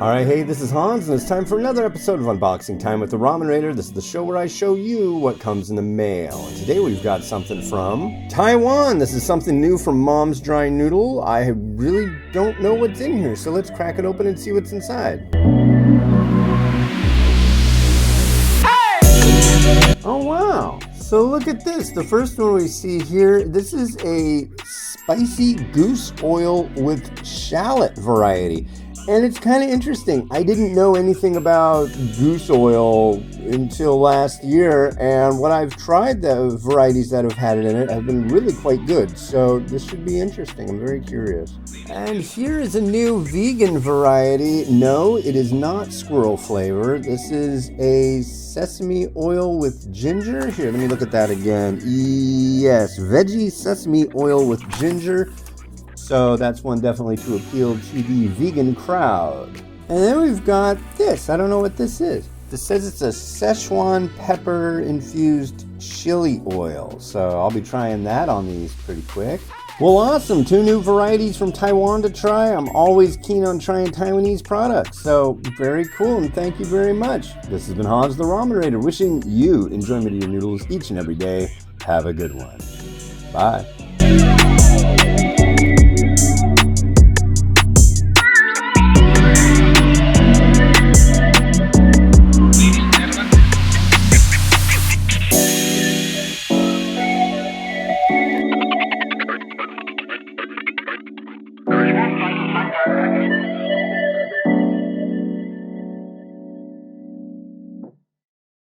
Alright, hey, this is Hans, and it's time for another episode of Unboxing Time with the Ramen Raider. This is the show where I show you what comes in the mail. And today we've got something from Taiwan. This is something new from Mom's Dry Noodle. I really don't know what's in here, so let's crack it open and see what's inside. Oh wow! So look at this. The first one we see here, this is a spicy goose oil with shallot variety. And it's kind of interesting. I didn't know anything about goose oil until last year, and when I've tried the varieties that have had it in it have been really quite good. So this should be interesting. I'm very curious. And here is a new vegan variety. No, it is not squirrel flavor. This is a sesame oil with ginger. Here, let me look at that again. Yes, veggie sesame oil with ginger. So that's one definitely to appeal to the vegan crowd. And then we've got this. I don't know what this is. This says it's a Szechuan pepper infused chili oil. So I'll be trying that on these pretty quick. Well, awesome. 2 new varieties from Taiwan to try. I'm always keen on trying Taiwanese products. So very cool, and thank you very much. This has been Hans the Ramen Raider, wishing you enjoyment of your noodles each and every day. Have a good one. Bye.